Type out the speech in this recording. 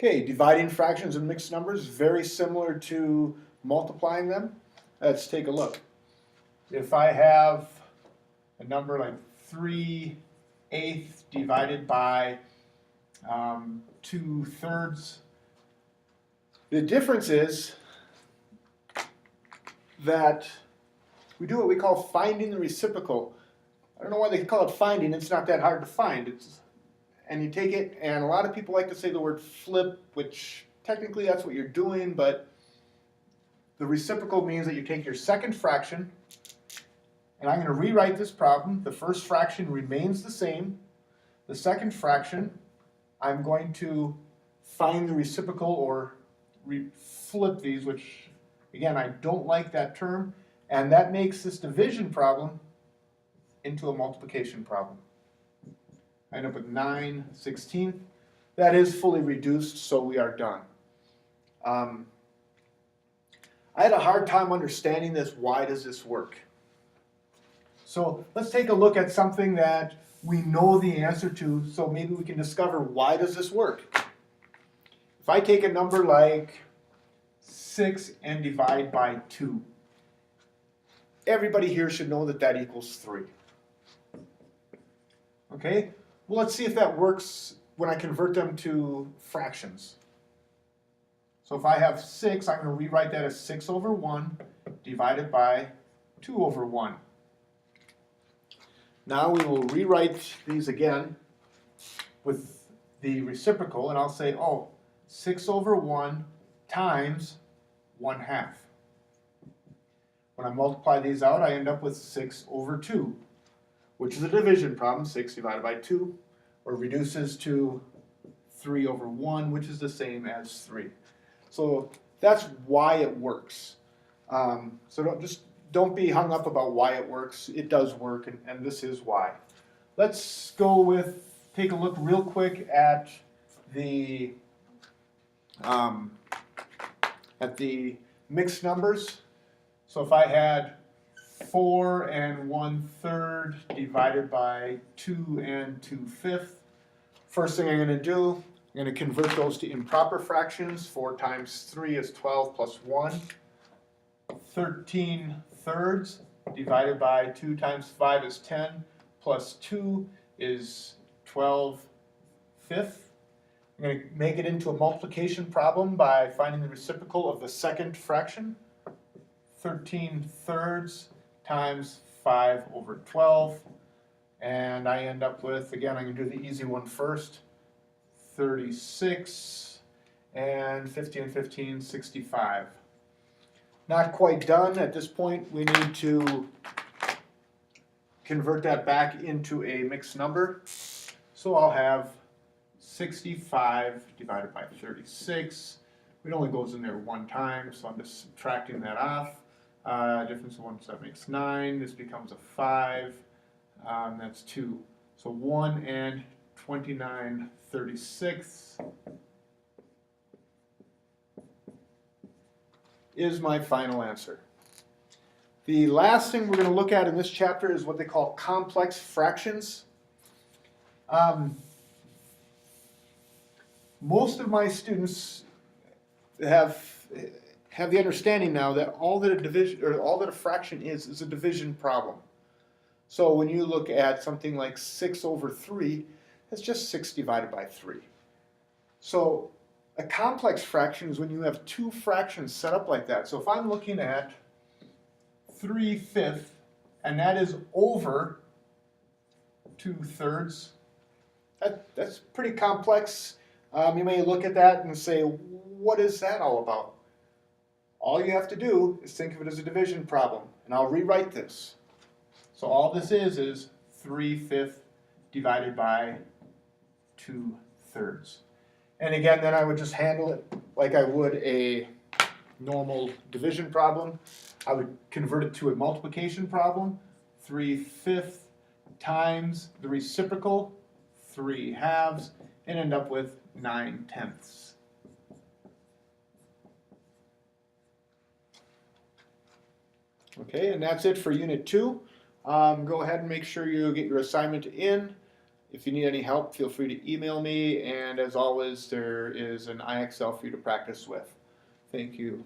Okay, dividing fractions and mixed numbers, very similar to multiplying them. Let's take a look. If I have a number like 3/8 divided by 2/3, the difference is that we do what we call finding the reciprocal. I don't know why they call it finding, it's not that hard to find. And you take it, and a lot of people like to say the word flip, which technically that's what you're doing, but the reciprocal means that you take your second fraction, and I'm going to rewrite this problem. The first fraction remains the same. The second fraction, I'm going to find the reciprocal or flip these, which, again, I don't like that term, and that makes this division problem into a multiplication problem. I end up with 9/16. That is fully reduced, so we are done. I had a hard time understanding this. Why does this work? So let's take a look at something that we know the answer to, so maybe we can discover why does this work. If I take a number like 6 and divide by 2, everybody here should know that that equals 3. Okay? Well, let's see if that works when I convert them to fractions. So if I have 6, I'm going to rewrite that as 6/1 divided by 2/1. Now we will rewrite these again with the reciprocal, and I'll say, oh, 6/1 times 1/2. When I multiply these out, I end up with 6/2. Which is a division problem, 6 divided by 2, or reduces to 3/1, which is the same as 3. So that's why it works. So don't be hung up about why it works. It does work, and this is why. Let's take a look real quick at the mixed numbers. So if I had 4 1/3 divided by 2 2/5. First thing I'm going to do, I'm going to convert those to improper fractions. 4 times 3 is 12 plus 1. 13/3 divided by 2 times 5 is 10 plus 2 is 12/5. I'm going to make it into a multiplication problem by finding the reciprocal of the second fraction. 13/3 times 5/12, and I end up with, again, I'm going to do the easy one first, 36, and 15 and 15, 65. Not quite done. At this point, we need to convert that back into a mixed number. So I'll have 65 divided by 36. It only goes in there one time, so I'm just subtracting that off. Difference of 1, so that makes 9. This becomes a 5. That's 2. So 1 and 29/36 is my final answer. The last thing we're going to look at in this chapter is what they call complex fractions. Most of my students have the understanding now that all that a fraction is a division problem. So when you look at something like 6/3, that's just 6 divided by 3. So a complex fraction is when you have two fractions set up like that. So if I'm looking at 3/5, and that is over 2/3, that's pretty complex. You may look at that and say, what is that all about? All you have to do is think of it as a division problem, and I'll rewrite this. So all this is 3/5 divided by 2/3. And again, then I would just handle it like I would a normal division problem. I would convert it to a multiplication problem. 3/5 times the reciprocal, 3/2, and end up with 9/10. Okay, and that's it for Unit 2. Go ahead and make sure you get your assignment in. If you need any help, feel free to email me, and as always, there is an IXL for you to practice with. Thank you.